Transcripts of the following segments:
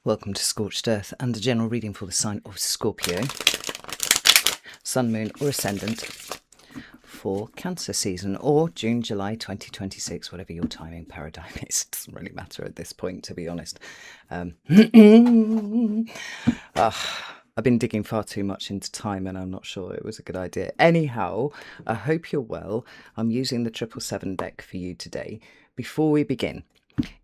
Welcome to Scorched Earth and a general reading for the sign of Scorpio, Sun, Moon or Ascendant for Cancer season, or June, July 2026, whatever your timing paradigm is. It doesn't really matter at this point, to be honest. I've been digging far too much into time and I'm not sure it was a good idea. Anyhow, I hope you're well. I'm using the 777 deck for you today. Before we begin,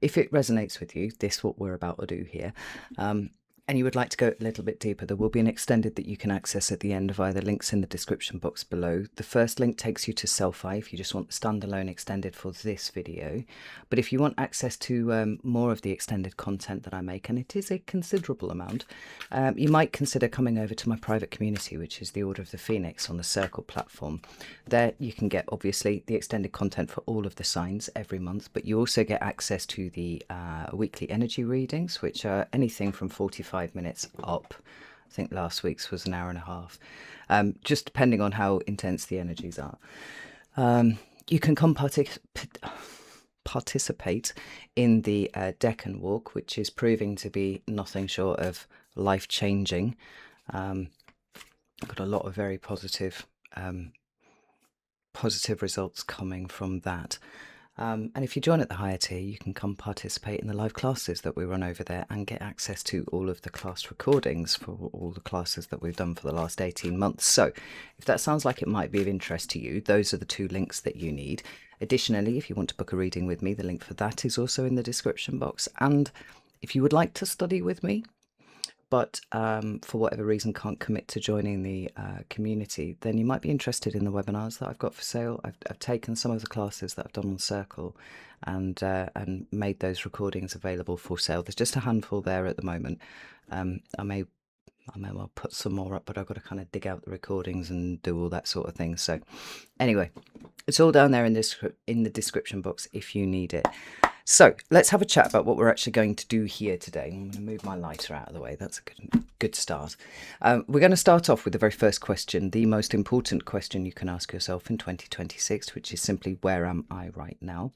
if it resonates with you, this what we're about to do here, and you would like to go a little bit deeper, there will be an extended that you can access at the end via the links in the description box below. The first link takes you to Self-I if you just want the standalone extended for this video. But if you want access to more of the extended content that I make, and it is a considerable amount, you might consider coming over to my private community, which is the Order of the Phoenix on the Circle platform. There you can get, obviously, the extended content for all of the signs every month, but you also get access to the weekly energy readings, which are anything from 45 minutes up. I think last week's was an hour and a half, just depending on how intense the energies are. You can come participate in the Deccan Walk, which is proving to be nothing short of life-changing. Got a lot of very positive results coming from that. And if you join at the higher tier, you can come participate in the live classes that we run over there and get access to all of the class recordings for all the classes that we've done for the last 18 months. So if that sounds like it might be of interest to you, those are the two links that you need. Additionally, if you want to book a reading with me, the link for that is also in the description box. And if you would like to study with me, but for whatever reason can't commit to joining the community, then you might be interested in the webinars that I've got for sale. I've taken some of the classes that I've done on Circle and made those recordings available for sale. There's just a handful there at the moment. I may well put some more up, but I've got to kind of dig out the recordings and do all that sort of thing. So anyway, it's all down there in the description box if you need it. So let's have a chat about what we're actually going to do here today. I'm going to move my lighter out of the way. That's a good start. We're going to start off with the very first question, the most important question you can ask yourself in 2026, which is simply, where am I right now?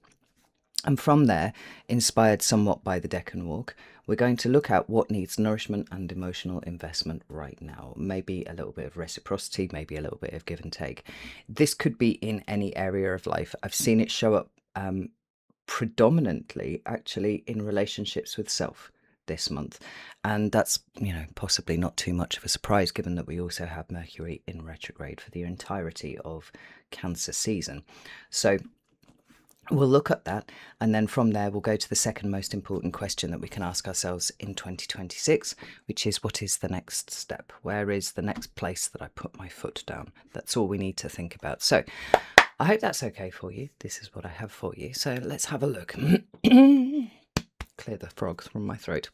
And from there, inspired somewhat by the Deccan Walk, we're going to look at what needs nourishment and emotional investment right now. Maybe a little bit of reciprocity, maybe a little bit of give and take. This could be in any area of life. I've seen it show up predominantly actually in relationships with self this month, and that's, you know, possibly not too much of a surprise given that we also have Mercury in retrograde for the entirety of Cancer season. So we'll look at that, and then from there we'll go to the second most important question that we can ask ourselves in 2026, which is, what is the next step? Where is the next place that I put my foot down? That's all we need to think about. So I hope that's okay for you. This is what I have for you. So let's have a look. Clear the frogs from my throat.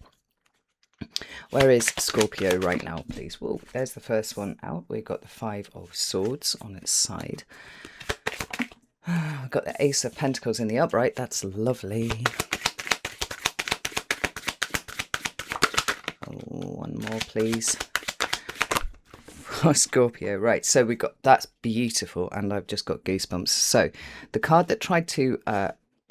Where is Scorpio right now, please? Well, there's the first one out. We've got the 5 of Swords on its side. We've got the Ace of Pentacles in the upright. That's lovely. Oh, one more, please. Oh, Scorpio, right, so we got, that's beautiful, and I've just got goosebumps. So the card that tried to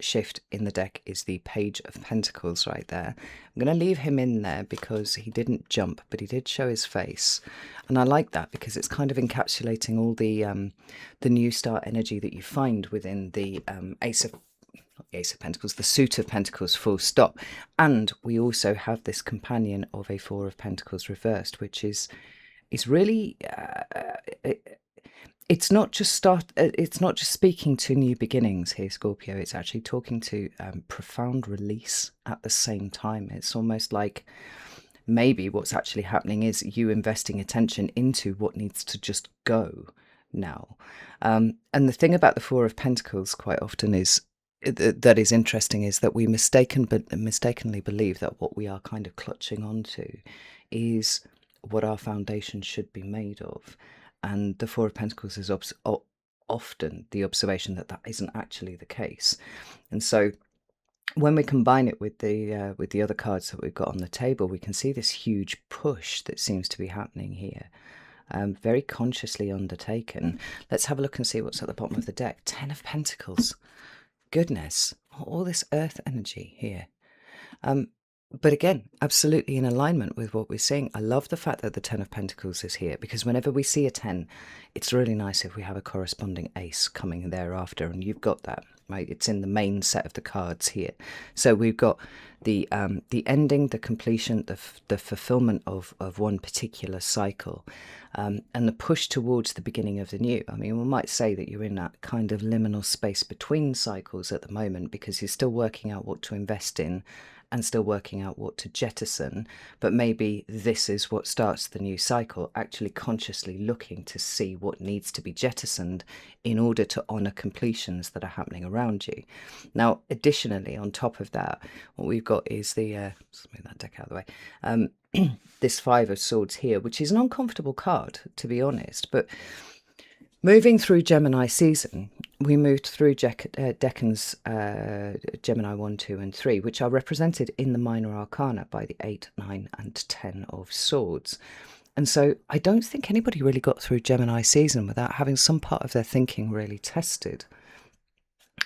shift in the deck is the Page of Pentacles right there. I'm going to leave him in there because he didn't jump, but he did show his face, and I like that because it's kind of encapsulating all the new start energy that you find within the Ace of Pentacles, the Suit of Pentacles, full stop. And we also have this companion of a 4 of Pentacles reversed, which is really it's not just speaking to new beginnings here, Scorpio. It's actually talking to profound release at the same time. It's almost like maybe what's actually happening is you investing attention into what needs to just go now. And the thing about the 4 of Pentacles quite often is that is interesting is that we mistakenly believe that what we are kind of clutching onto is what our foundation should be made of, and the 4 of Pentacles is often the observation that that isn't actually the case. And so when we combine it with the other cards that we've got on the table, we can see this huge push that seems to be happening here, very consciously undertaken. Let's have a look and see what's at the bottom of the deck. 10 of Pentacles. Goodness, all this earth energy here. But again, absolutely in alignment with what we're seeing. I love the fact that the Ten of Pentacles is here, because whenever we see a 10, it's really nice if we have a corresponding ace coming thereafter, and you've got that, right? It's in the main set of the cards here. So we've got the ending, the completion, the fulfillment of one particular cycle, and the push towards the beginning of the new. I mean, we might say that you're in that kind of liminal space between cycles at the moment, because you're still working out what to invest in and still working out what to jettison, but maybe this is what starts the new cycle, actually consciously looking to see what needs to be jettisoned in order to honour completions that are happening around you. Now, additionally, on top of that, what we've got is the, let's move that deck out of the way, this Five of Swords here, which is an uncomfortable card, to be honest, but moving through Gemini season, we moved through Deccan's Gemini 1, 2 and 3, which are represented in the minor arcana by the 8, 9 and 10 of swords. And so I don't think anybody really got through Gemini season without having some part of their thinking really tested.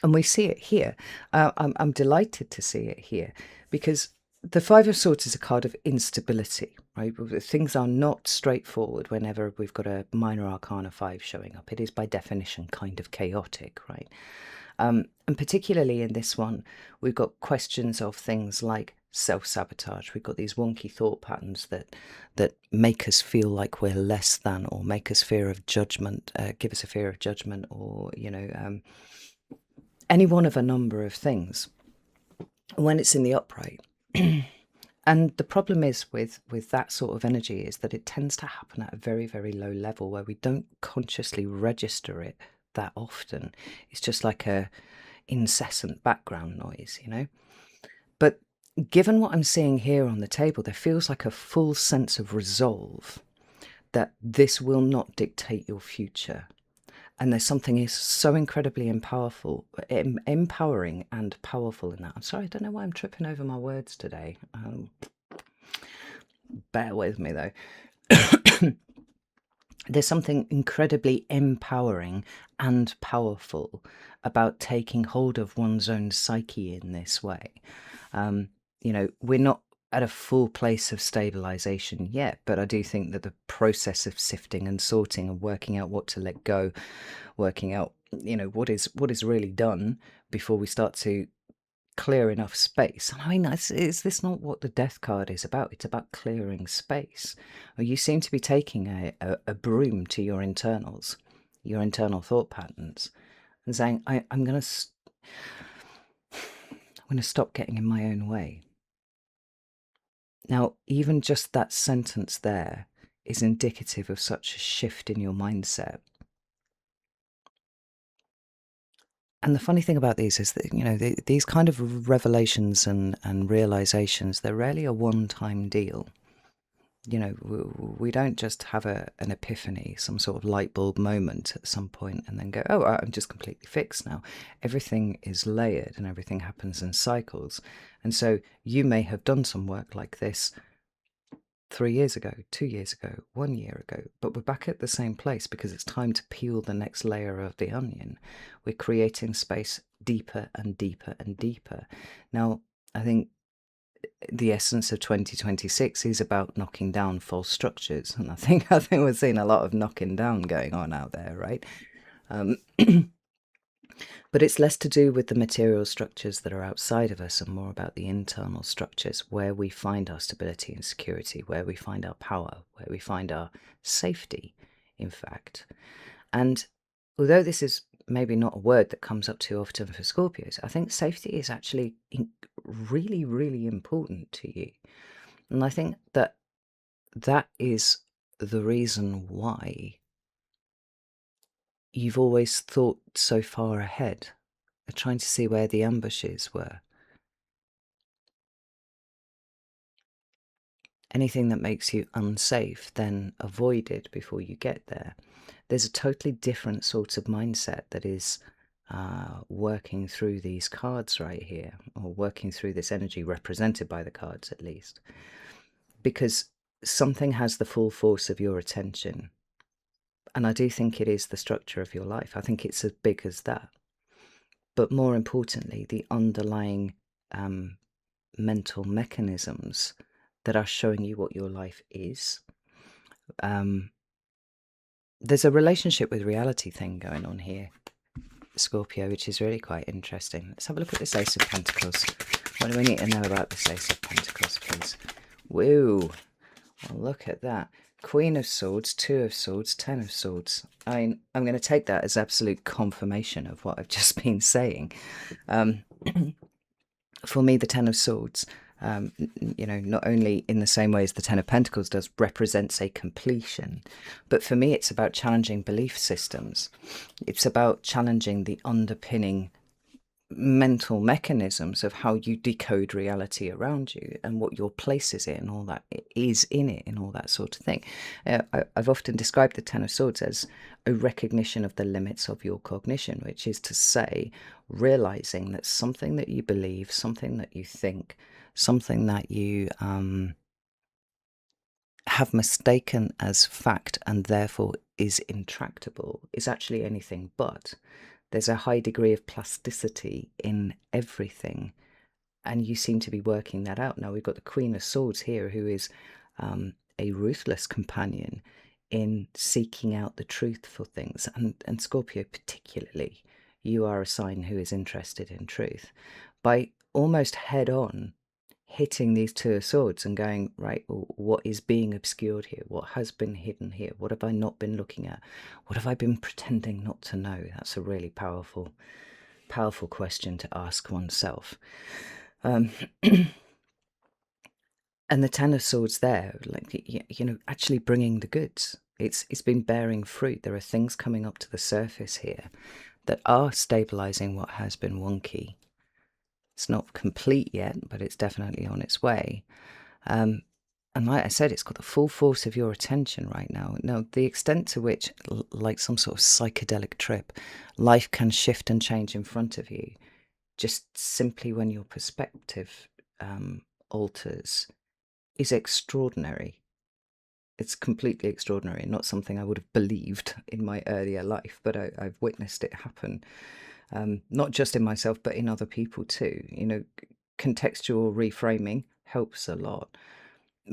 And we see it here. I'm delighted to see it here, because the Five of Swords is a card of instability, right? Things are not straightforward whenever we've got a minor arcana 5 showing up. It is by definition kind of chaotic, right? And particularly in this one, we've got questions of things like self-sabotage. We've got these wonky thought patterns that make us feel like we're less than, or make us fear of judgment, give us a fear of judgment, or, any one of a number of things when it's in the upright. And the problem is with that sort of energy is that it tends to happen at a very, very low level, where we don't consciously register it that often. It's just like a incessant background noise, But given what I'm seeing here on the table, there feels like a full sense of resolve that this will not dictate your future. And there's something is so incredibly empowering and powerful in that. I'm sorry, I don't know why I'm tripping over my words today. Bear with me, though. There's something incredibly empowering and powerful about taking hold of one's own psyche in this way. We're not at a full place of stabilization yet, but I do think that the process of sifting and sorting and working out what to let go, working out, what is really done before we start to clear enough space. I mean, is this not what the Death card is about? It's about clearing space. Well, you seem to be taking a broom to your internals, your internal thought patterns, and saying, I'm going to stop getting in my own way. Now, even just that sentence there is indicative of such a shift in your mindset. And the funny thing about these is that, these kind of revelations and realizations, they're rarely a one-time deal. We don't just have an epiphany, some sort of light bulb moment at some point and then go, oh, I'm just completely fixed now. Everything is layered and everything happens in cycles. And so you may have done some work like this 3 years ago, 2 years ago, 1 year ago, but we're back at the same place because it's time to peel the next layer of the onion. We're creating space deeper and deeper and deeper. Now, I think the essence of 2026 is about knocking down false structures, and I think we're seeing a lot of knocking down going on out there, right? But it's less to do with the material structures that are outside of us and more about the internal structures where we find our stability and security, where we find our power, where we find our safety, in fact. And although this is maybe not a word that comes up too often for Scorpios, I think safety is actually really, really important to you. And I think that is the reason why you've always thought so far ahead, trying to see where the ambushes were. Anything that makes you unsafe, then avoided before you get there. There's a totally different sort of mindset that is working through these cards right here, or working through this energy represented by the cards at least. Because something has the full force of your attention. And I do think it is the structure of your life. I think it's as big as that. But more importantly, the underlying mental mechanisms that are showing you what your life is. Um, there's a relationship with reality thing going on here, Scorpio, which is really quite interesting. Let's have a look at this Ace of Pentacles. What do we need to know about this Ace of Pentacles, please? Woo! Well, look at that. Queen of Swords, Two of Swords, Ten of Swords. I'm going to take that as absolute confirmation of what I've just been saying. For me, the Ten of Swords, not only in the same way as the Ten of Pentacles does, represents a completion, but for me, it's about challenging belief systems. It's about challenging the underpinning mental mechanisms of how you decode reality around you and what your place is in, all that is in it, and all that sort of thing. I've often described the Ten of Swords as a recognition of the limits of your cognition, which is to say, realizing that something that you believe, something that you think, something that you have mistaken as fact and therefore is intractable is actually anything but. There's a high degree of plasticity in everything, and you seem to be working that out. Now, we've got the Queen of Swords here, who is a ruthless companion in seeking out the truth for things. And Scorpio particularly, you are a sign who is interested in truth. By almost head on hitting these Two of Swords and going, right, well, what is being obscured here? What has been hidden here? What have I not been looking at? What have I been pretending not to know? That's a really powerful question to ask oneself. And the Ten of Swords there, like, actually bringing the goods. It's been bearing fruit. There are things coming up to the surface here that are stabilizing what has been wonky. It's not complete yet, but it's definitely on its way. And like I said, it's got the full force of your attention right now. Now, the extent to which, like some sort of psychedelic trip, life can shift and change in front of you, just simply when your perspective alters, is extraordinary. It's completely extraordinary, not something I would have believed in my earlier life, but I've witnessed it happen. Not just in myself, but in other people too. Contextual reframing helps a lot.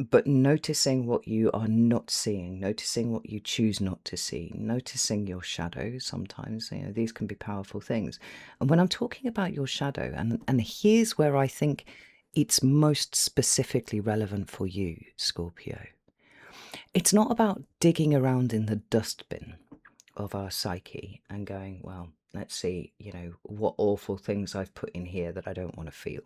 But noticing what you are not seeing, noticing what you choose not to see, noticing your shadow sometimes, these can be powerful things. And when I'm talking about your shadow, and here's where I think it's most specifically relevant for you, Scorpio. It's not about digging around in the dustbin of our psyche and going, well, let's see, what awful things I've put in here that I don't want to feel.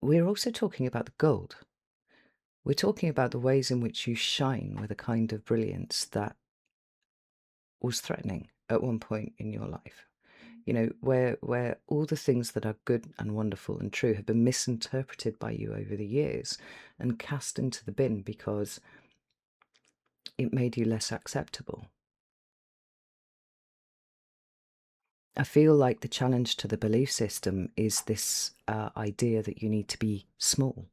We're also talking about the gold. We're talking about the ways in which you shine with a kind of brilliance that was threatening at one point in your life. Where all the things that are good and wonderful and true have been misinterpreted by you over the years and cast into the bin because it made you less acceptable. I feel like the challenge to the belief system is this idea that you need to be small,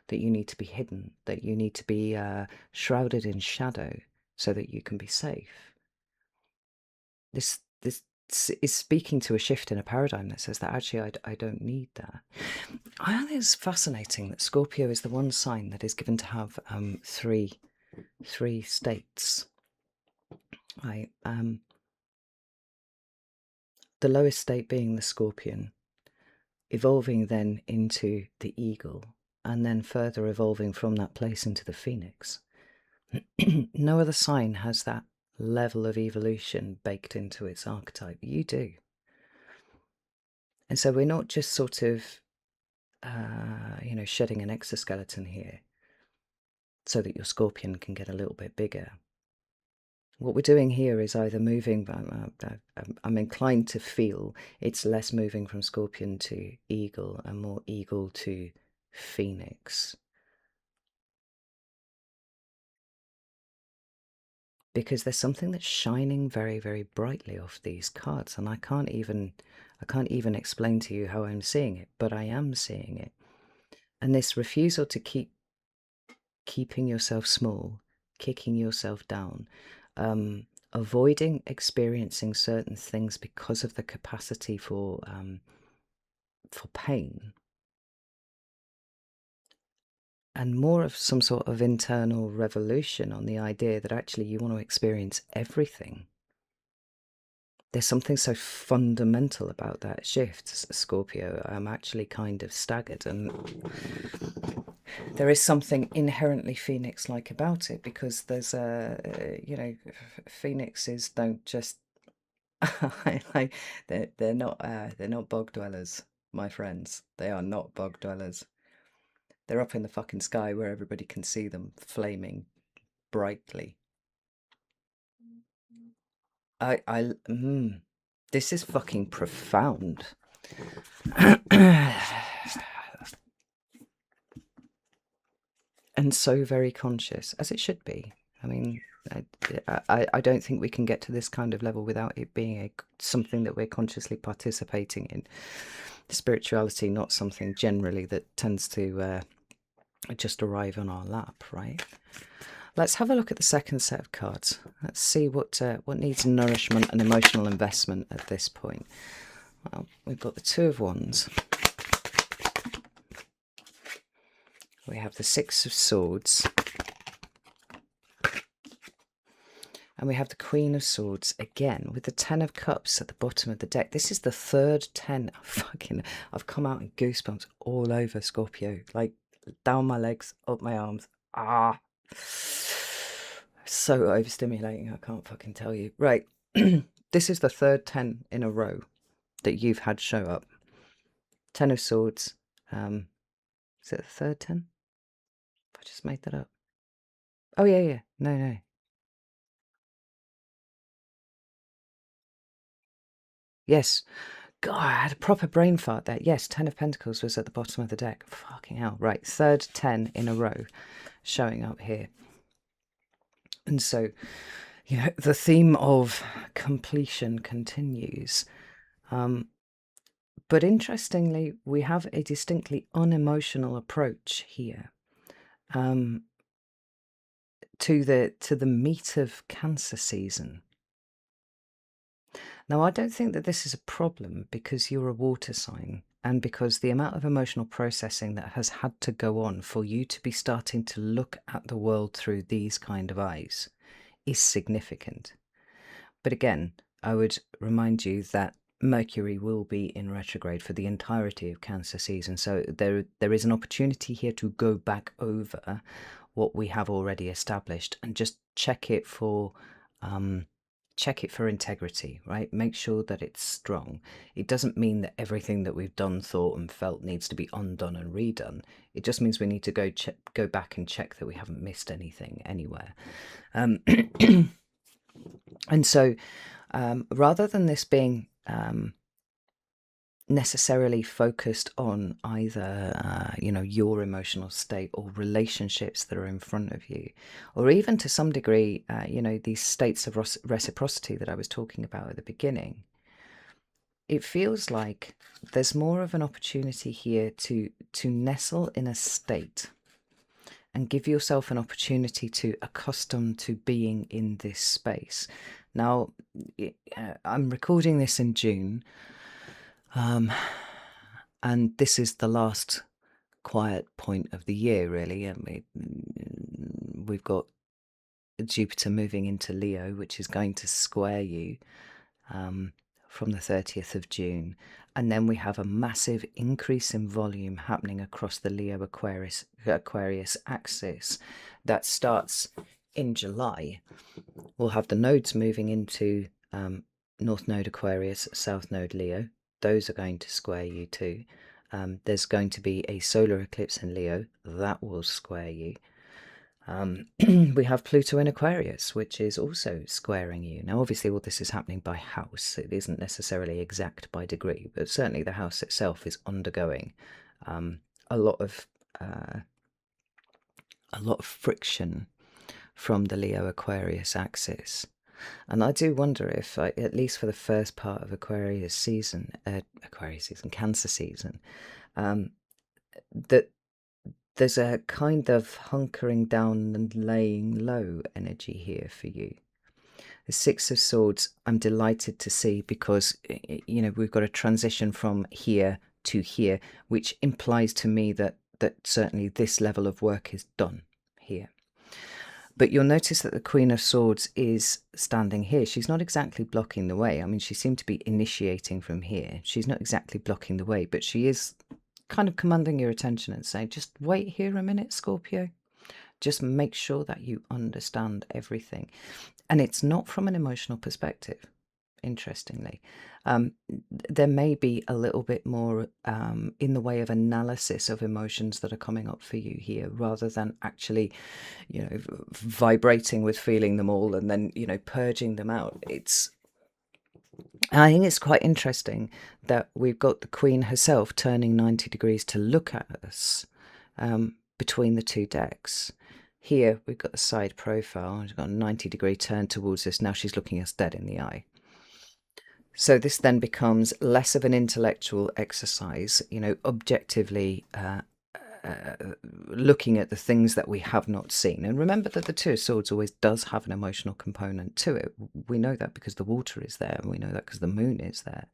that you need to be hidden, that you need to be shrouded in shadow so that you can be safe. This is speaking to a shift in a paradigm that says that actually I don't need that. I think it's fascinating that Scorpio is the one sign that is given to have three states. The lowest state being the Scorpion, evolving then into the eagle, and then further evolving from that place into the phoenix. No other sign has that level of evolution baked into its archetype. You do. And so we're not just sort of, shedding an exoskeleton here so that your scorpion can get a little bit bigger. What we're doing here is either moving, I'm inclined to feel it's less moving from scorpion to eagle and more eagle to phoenix. Because there's something that's shining very, very brightly off these cards, and I can't even explain to you how I'm seeing it, but I am seeing it. And this refusal to keeping yourself small, kicking yourself down, avoiding experiencing certain things because of the capacity for for pain, and more of some sort of internal revolution on the idea that actually you want to experience everything. There's something so fundamental about that shift, Scorpio. I'm actually kind of staggered, and there is something inherently Phoenix-like about it, because there's Phoenixes don't just they're not bog dwellers, my friends. They are not bog dwellers. They're up in the fucking sky where everybody can see them, flaming brightly. This is fucking profound. And so very conscious, as it should be. I mean, I don't think we can get to this kind of level without it being something that we're consciously participating in. Spirituality, not something generally that tends to just arrive on our lap, right? Let's have a look at the second set of cards. Let's see what needs nourishment and emotional investment at this point. Well, we've got the Two of Wands. We have the Six of Swords. And we have the Queen of Swords again with the Ten of Cups at the bottom of the deck. This is the third 10. I've come out in goosebumps all over, Scorpio. Like, down my legs, up my arms. Ah. So overstimulating, I can't fucking tell you. Right. This is the third 10 in a row that you've had show up. Ten of Swords. Is it the third 10? I just made that up. Oh, yeah. No. Yes. God, I had a proper brain fart there. Yes, Ten of Pentacles was at the bottom of the deck. Fucking hell. Right, third 10 in a row showing up here. And so, the theme of completion continues. But interestingly, we have a distinctly unemotional approach here to the meat of Cancer season. Now, I don't think that this is a problem because you're a water sign, and because the amount of emotional processing that has had to go on for you to be starting to look at the world through these kind of eyes is significant. But again, I would remind you that Mercury will be in retrograde for the entirety of Cancer season, so there is an opportunity here to go back over what we have already established and just check it for integrity, right? Make sure that it's strong. It doesn't mean that everything that we've done, thought, and felt needs to be undone and redone. It just means we need to go back and check that we haven't missed anything anywhere. And so, rather than this being necessarily focused on either your emotional state or relationships that are in front of you, or even to some degree these states of reciprocity that I was talking about at the beginning, it feels like there's more of an opportunity here to nestle in a state and give yourself an opportunity to accustom to being in this space. Now, I'm recording this in June, and this is the last quiet point of the year, really. We've got Jupiter moving into Leo, which is going to square you from the 30th of June. And then we have a massive increase in volume happening across the Leo-Aquarius axis that starts in July. We'll have the nodes moving into North Node Aquarius, South Node Leo. Those are going to square you too. There's going to be a solar eclipse in Leo. That will square you. We have Pluto in Aquarius, which is also squaring you. Now, obviously, all this is happening by house. It isn't necessarily exact by degree, but certainly the house itself is undergoing a lot of friction from the Leo-Aquarius axis. And I do wonder if, at least for the first part of Cancer season, that there's a kind of hunkering down and laying low energy here for you. The Six of Swords, I'm delighted to see, because we've got a transition from here to here, which implies to me that certainly this level of work is done here. But you'll notice that the Queen of Swords is standing here. She's not exactly blocking the way. I mean, she seemed to be initiating from here. She's not exactly blocking the way, but she is kind of commanding your attention and saying, just wait here a minute, Scorpio. Just make sure that you understand everything. And it's not from an emotional perspective, interestingly. There may be a little bit more in the way of analysis of emotions that are coming up for you here, rather than actually, vibrating with feeling them all and then, purging them out. I think it's quite interesting that we've got the Queen herself turning 90 degrees to look at us between the two decks. Here we've got the side profile. She's got a 90-degree turn towards us. Now she's looking us dead in the eye. So this then becomes less of an intellectual exercise, objectively looking at the things that we have not seen. And remember that the Two of Swords always does have an emotional component to it. We know that because the water is there, and we know that because the moon is there.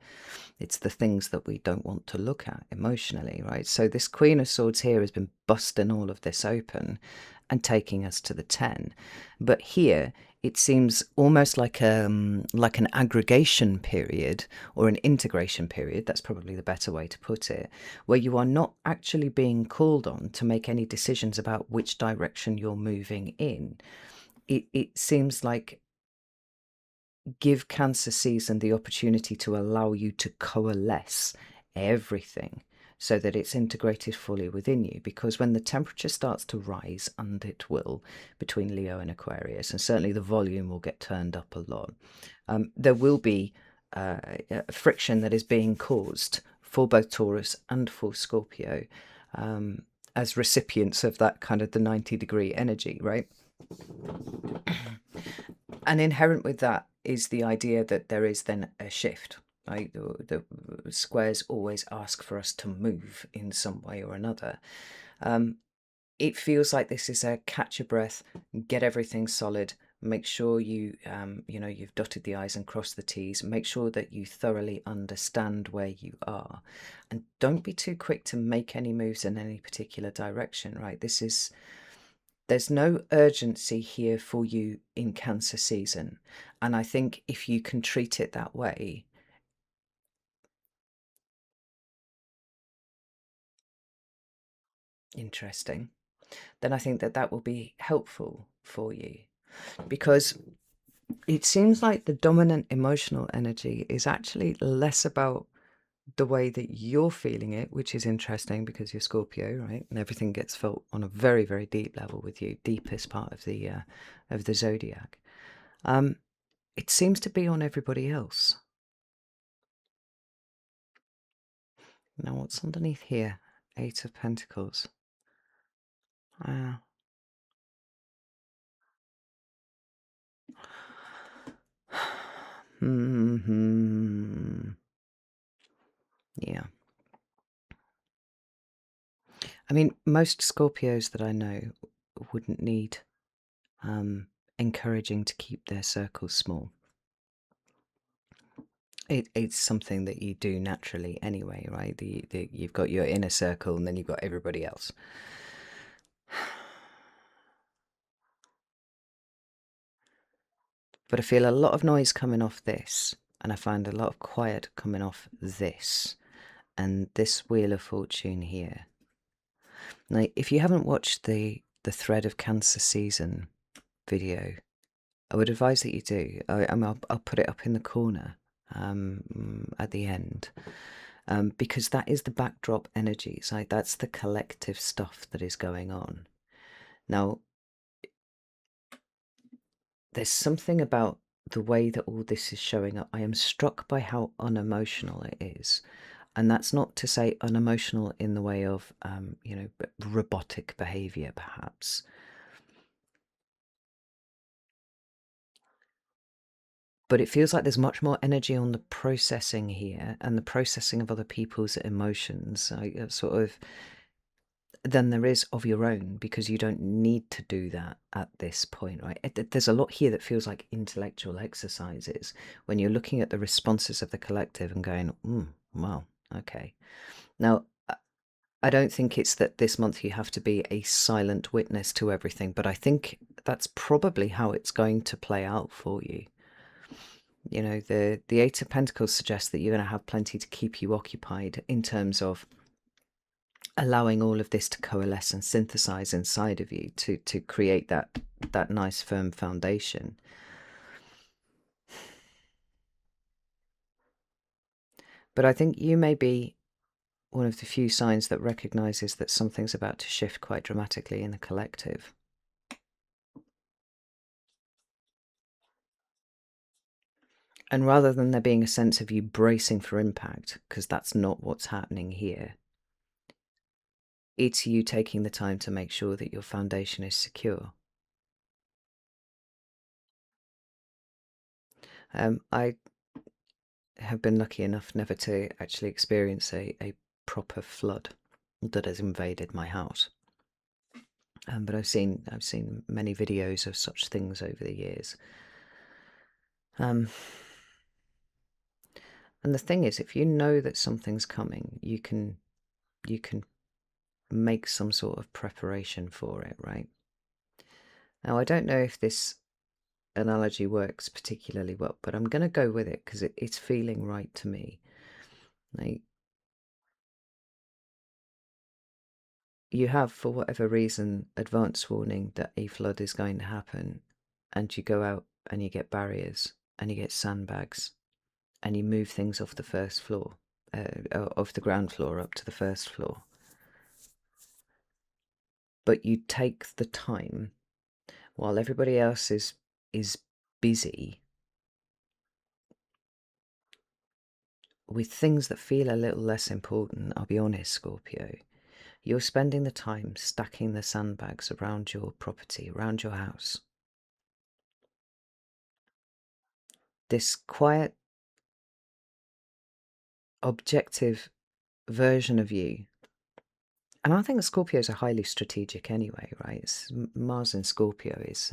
It's the things that we don't want to look at emotionally, right? So this Queen of Swords here has been busting all of this open and taking us to the 10. But here it seems almost like an aggregation period, or an integration period, that's probably the better way to put it, where you are not actually being called on to make any decisions about which direction you're moving in. It seems like give Cancer season the opportunity to allow you to coalesce everything so that it's integrated fully within you. Because when the temperature starts to rise, and it will, between Leo and Aquarius, and certainly the volume will get turned up a lot, there will be friction that is being caused for both Taurus and for Scorpio as recipients of that kind of the 90-degree energy, right? And inherent with that is the idea that there is then a shift. Right? The squares always ask for us to move in some way or another. It feels like this is a catch your breath, get everything solid, make sure you've dotted the I's and crossed the T's, make sure that you thoroughly understand where you are, and don't be too quick to make any moves in any particular direction, right? There's no urgency here for you in Cancer season, and I think if you can treat it that way, interesting, then I think that will be helpful for you, because it seems like the dominant emotional energy is actually less about the way that you're feeling it, which is interesting because you're Scorpio, right? And everything gets felt on a very, very deep level with you, deepest part of the zodiac. It seems to be on everybody else. Now, what's underneath here? 8 of Pentacles. Yeah. I mean, most Scorpios that I know wouldn't need encouraging to keep their circles small. It's something that you do naturally anyway, right? You've got your inner circle, and then you've got everybody else. But I feel a lot of noise coming off this, and I find a lot of quiet coming off this, and this Wheel of Fortune here. Now, if you haven't watched the Thread of Cancer season video, I would advise that you do. I'll put it up in the corner at the end, because that is the backdrop energies. Like, that's the collective stuff that is going on. Now, there's something about the way that all this is showing up. I am struck by how unemotional it is. And that's not to say unemotional in the way of, robotic behavior, perhaps. But it feels like there's much more energy on the processing here, and the processing of other people's emotions, than there is of your own, because you don't need to do that at this point, right? There's a lot here that feels like intellectual exercises when you're looking at the responses of the collective and going, wow, okay. Now, I don't think it's that this month you have to be a silent witness to everything, but I think that's probably how it's going to play out for you. You know, the Eight of Pentacles suggests that you're going to have plenty to keep you occupied in terms of allowing all of this to coalesce and synthesize inside of you to create that nice firm foundation. But I think you may be one of the few signs that recognizes that something's about to shift quite dramatically in the collective. And rather than there being a sense of you bracing for impact, because that's not what's happening here, it's you taking the time to make sure that your foundation is secure. I have been lucky enough never to actually experience a proper flood that has invaded my house. But I've seen many videos of such things over the years. And the thing is, if you know that something's coming, you can make some sort of preparation for it, right? Now, I don't know if this analogy works particularly well, but I'm going to go with it because it's feeling right to me. Like, you have, for whatever reason, advance warning that a flood is going to happen, and you go out and you get barriers and you get sandbags and you move things off the first floor, off the ground floor up to the first floor. But you take the time while everybody else is busy with things that feel a little less important. I'll be honest, Scorpio. You're spending the time stacking the sandbags around your property, around your house. This quiet, objective version of you. And I think Scorpios are highly strategic anyway, right? Mars in Scorpio is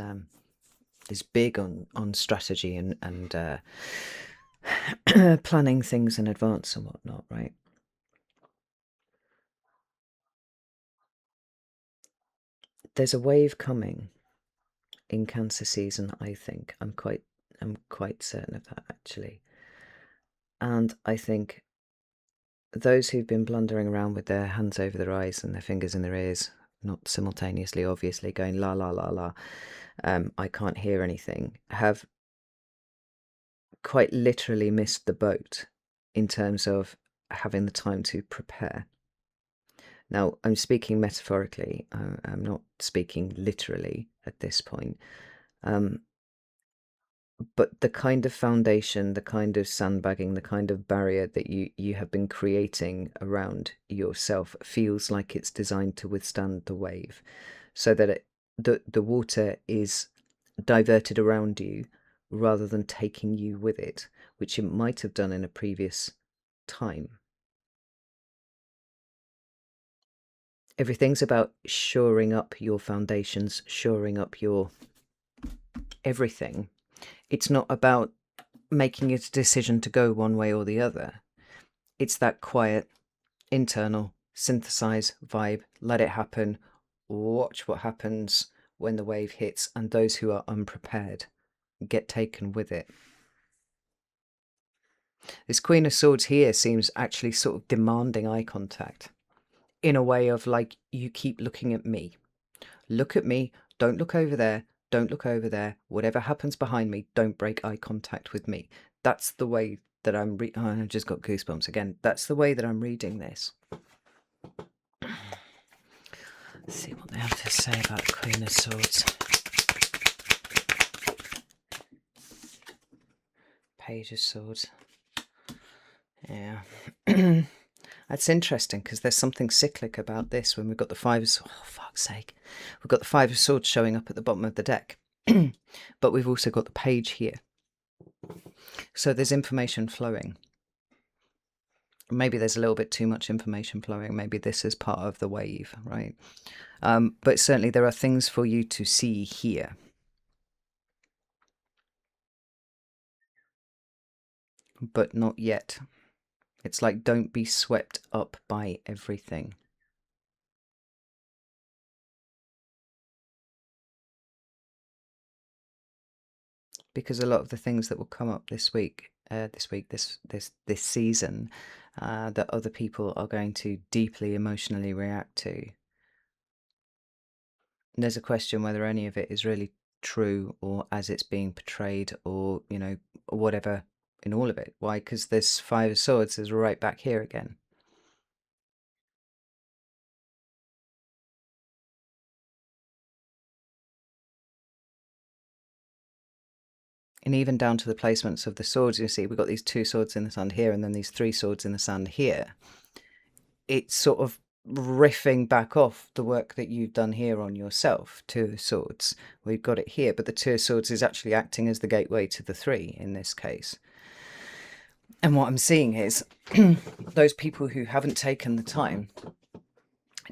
big on strategy and planning things in advance and whatnot, right? There's a wave coming in Cancer season, I think. I'm quite certain of that, actually. And I think those who've been blundering around with their hands over their eyes and their fingers in their ears, not simultaneously, obviously, going la la la la, I can't hear anything, have quite literally missed the boat in terms of having the time to prepare. Now, I'm speaking metaphorically, I'm not speaking literally at this point. But the kind of foundation, the kind of sandbagging, the kind of barrier that you have been creating around yourself feels like it's designed to withstand the wave, so that the water is diverted around you rather than taking you with it, which it might have done in a previous time. Everything's about shoring up your foundations, shoring up your everything. It's not about making a decision to go one way or the other. It's that quiet, internal, synthesize vibe, let it happen, watch what happens when the wave hits, and those who are unprepared get taken with it. This Queen of Swords here seems actually sort of demanding eye contact in a way of like, you keep looking at me. Look at me, don't look over there, don't look over there. Whatever happens behind me, don't break eye contact with me. That's the way that I'm I just got goosebumps again. That's the way that I'm reading this. Let's see what they have to say about the Queen of Swords. Page of Swords. Yeah. That's interesting because there's something cyclic about this when we've got the Five of Swords. Oh, fuck's sake. We've got the Five of Swords showing up at the bottom of the deck. But we've also got the page here. So there's information flowing. Maybe there's a little bit too much information flowing. Maybe this is part of the wave, right? But certainly there are things for you to see here. But not yet. It's like, don't be swept up by everything. Because a lot of the things that will come up this season, that other people are going to deeply emotionally react to. And there's a question whether any of it is really true or as it's being portrayed, or whatever in all of it. Why? Because this Five of Swords is right back here again. And even down to the placements of the swords, you see we've got these 2 swords in the sand here, and then these 3 swords in the sand here. It's sort of riffing back off the work that you've done here on yourself. 2 of Swords, we've got it here, but the 2 of Swords is actually acting as the gateway to the 3 in this case. And what I'm seeing is those people who haven't taken the time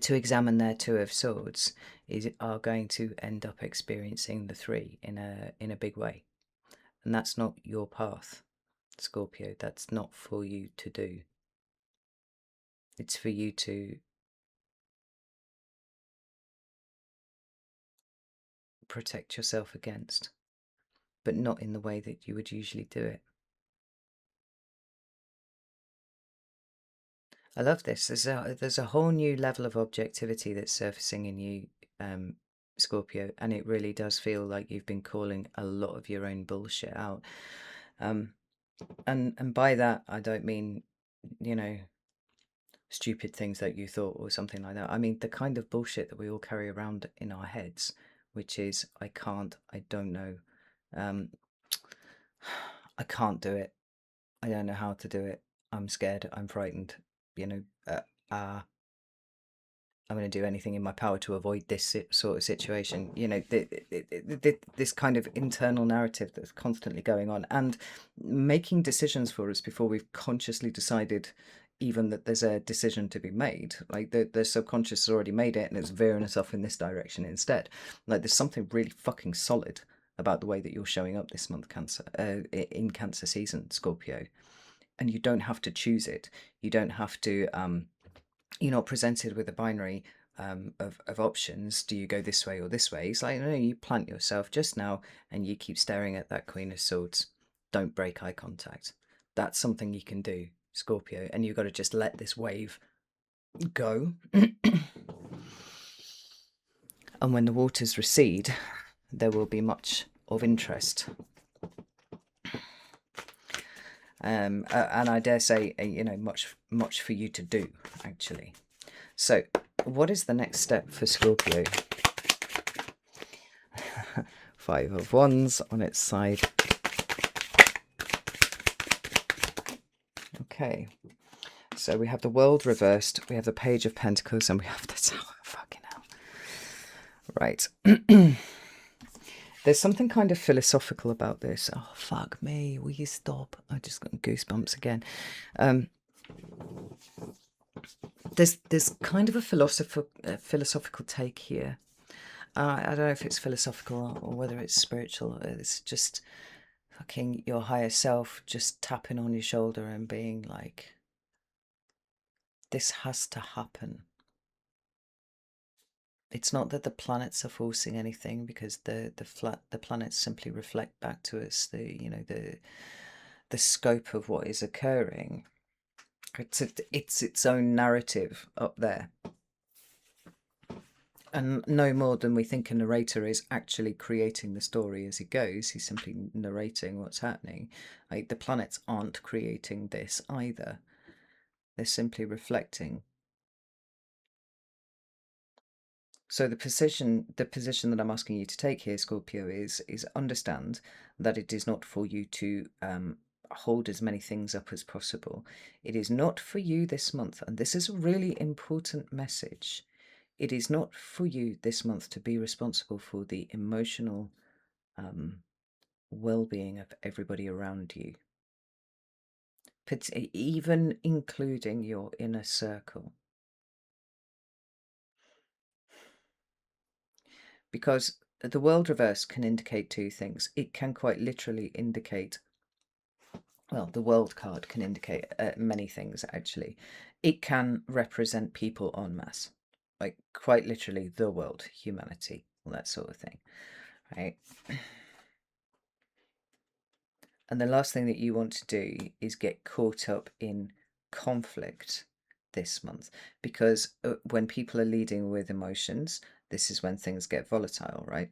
to examine their 2 of Swords are going to end up experiencing the 3 in a big way. And that's not your path, Scorpio. That's not for you to do. It's for you to protect yourself against, but not in the way that you would usually do it. I love this. There's a whole new level of objectivity that's surfacing in you, Scorpio, and it really does feel like you've been calling a lot of your own bullshit out. And by that I don't mean, stupid things that you thought or something like that. I mean the kind of bullshit that we all carry around in our heads, which is I can't, I don't know, I can't do it, I don't know how to do it, I'm scared, I'm frightened, I'm going to do anything in my power to avoid this sort of situation. This kind of internal narrative that's constantly going on and making decisions for us before we've consciously decided even that there's a decision to be made. Like the subconscious has already made it and it's veering us off in this direction instead. Like there's something really fucking solid about the way that you're showing up this month, in Cancer season, Scorpio. And you don't have to choose it. You don't have to... you're not presented with a binary of options. Do you go this way or this way? It's like, no, you plant yourself just now and you keep staring at that Queen of Swords. Don't break eye contact. That's something you can do, Scorpio, and you've got to just let this wave go. And when the waters recede, there will be much of interest. And I dare say, much for you to do, actually. So, what is the next step for Scorpio? 5 of Wands on its side. Okay, so we have the World reversed, we have the Page of Pentacles, and we have the Tower. Fucking hell. Right. There's something kind of philosophical about this. Oh, fuck me. Will you stop? I just got goosebumps again. There's kind of a philosophical take here. I don't know if it's philosophical or whether it's spiritual. It's just fucking your higher self just tapping on your shoulder and being like, this has to happen. It's not that the planets are forcing anything, because the planets simply reflect back to us the scope of what is occurring. It's its own narrative up there. And no more than we think a narrator is actually creating the story as he goes. He's simply narrating what's happening. Like, the planets aren't creating this either. They're simply reflecting. So the position that I'm asking you to take here, Scorpio, is understand that it is not for you to hold as many things up as possible. It is not for you this month, and this is a really important message. It is not for you this month to be responsible for the emotional well-being of everybody around you, even including your inner circle. Because the World reverse can indicate 2 things. It can quite literally indicate well, the world card can indicate many things, actually. It can represent people en masse, like quite literally the world, humanity, all that sort of thing, right? And the last thing that you want to do is get caught up in conflict this month, because when people are leading with emotions, this is when things get volatile, right?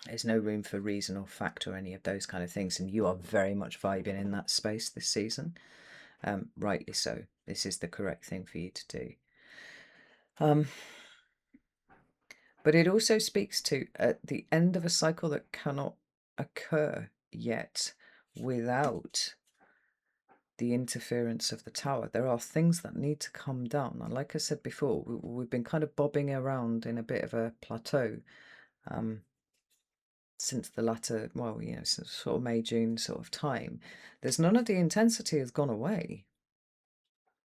There's no room for reason or fact or any of those kind of things, and you are very much vibing in that space this season. Rightly so. This is the correct thing for you to do. But it also speaks to the end of a cycle that cannot occur yet without the interference of the tower. There are things that need to come down. And like I said before, we've been kind of bobbing around in a bit of a plateau since the latter, well, sort of May, June sort of time. There's none of the intensity has gone away.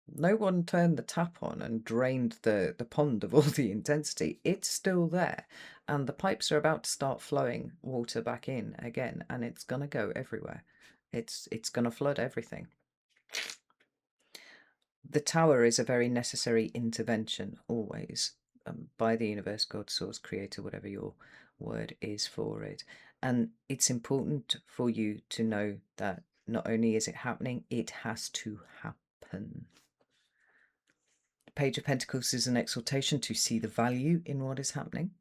No one turned the tap on and drained the pond of all the intensity. It's still there. And the pipes are about to start flowing water back in again. And it's going to go everywhere. It's going to flood everything. The tower is a very necessary intervention, always, by the universe, God, source, creator, whatever your word is for it. And it's important for you to know that not only is it happening, it has to happen. The Page of Pentacles is an exhortation to see the value in what is happening.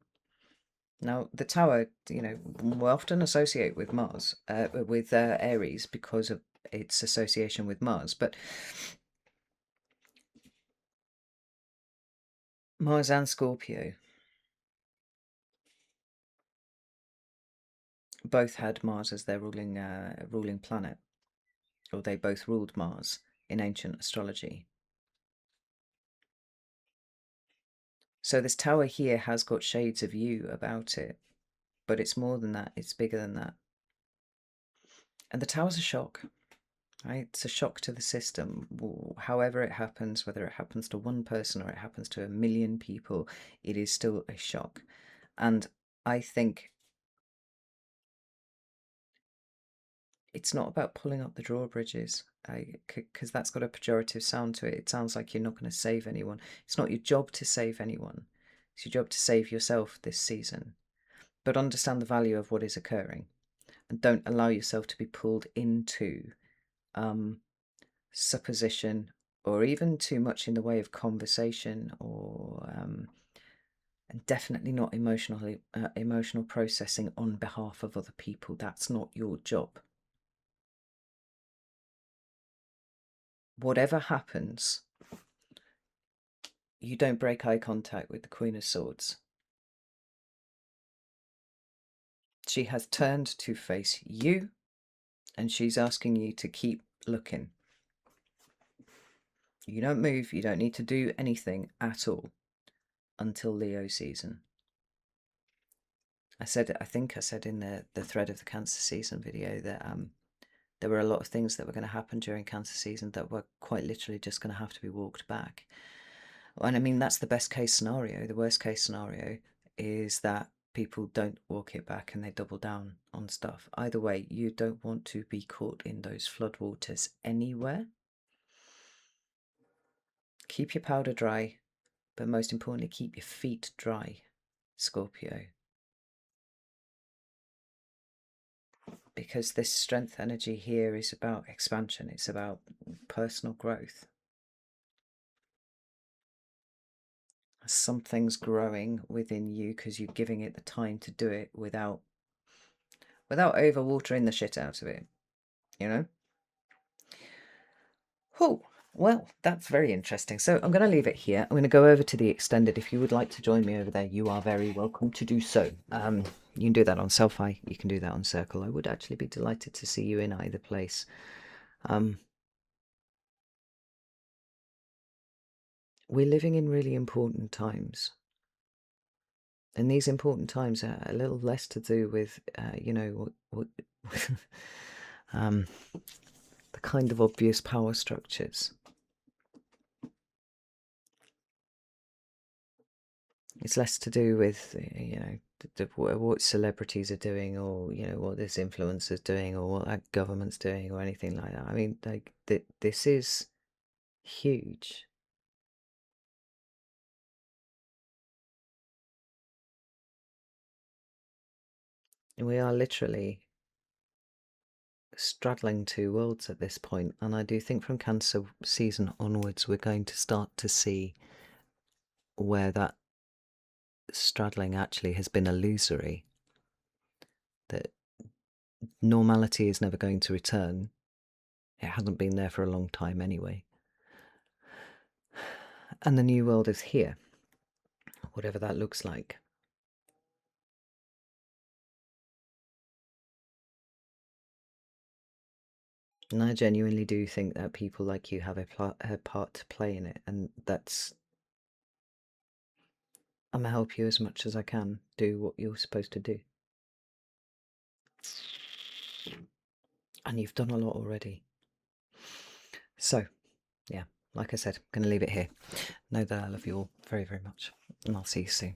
Now, the tower, we often associate with Mars, with Aries, because of its association with Mars. But Mars and Scorpio both had Mars as their ruling planet, or they both ruled Mars in ancient astrology. So this tower here has got shades of you about it, but it's more than that. It's bigger than that. And the tower's a shock, right? It's a shock to the system. However it happens, whether it happens to one person or it happens to 1 million people, it is still a shock. And I think it's not about pulling up the drawbridges, because that's got a pejorative sound to it. It sounds like you're not going to save anyone. It's not your job to save anyone. It's your job to save yourself this season. But understand the value of what is occurring, and don't allow yourself to be pulled into supposition, or even too much in the way of conversation, or and definitely not emotional processing on behalf of other people. That's not your job. Whatever happens, you don't break eye contact with the Queen of Swords. She has turned to face you, and she's asking you to keep looking. You don't move, you don't need to do anything at all until Leo season. I think I said in the thread of the Cancer season video that there were a lot of things that were going to happen during Cancer season that were quite literally just going to have to be walked back. And I mean, that's the best case scenario. The worst case scenario is that people don't walk it back and they double down on stuff. Either way, you don't want to be caught in those floodwaters anywhere. Keep your powder dry, but most importantly, keep your feet dry, Scorpio. Because this strength energy here is about expansion. It's about personal growth. Something's growing within you because you're giving it the time to do it without overwatering the shit out of it, Oh, well, that's very interesting. So I'm going to leave it here. I'm going to go over to the extended. If you would like to join me over there, you are very welcome to do so. You can do that on Selfie. You can do that on Circle. I would actually be delighted to see you in either place. We're living in really important times. And these important times are a little less to do with, the kind of obvious power structures. It's less to do with, what celebrities are doing, or what this influencer's doing, or what that government's doing, or anything like that. I mean, like this is huge. We are literally straddling two worlds at this point, and I do think from Cancer season onwards we're going to start to see where that straddling actually has been illusory, that normality is never going to return. It hasn't been there for a long time anyway. And the new world is here, whatever that looks like. And I genuinely do think that people like you have a part to play in it, and I'm gonna help you as much as I can do what you're supposed to do. And you've done a lot already. So, yeah, like I said, I'm going to leave it here. Know that I love you all very, very much, and I'll see you soon.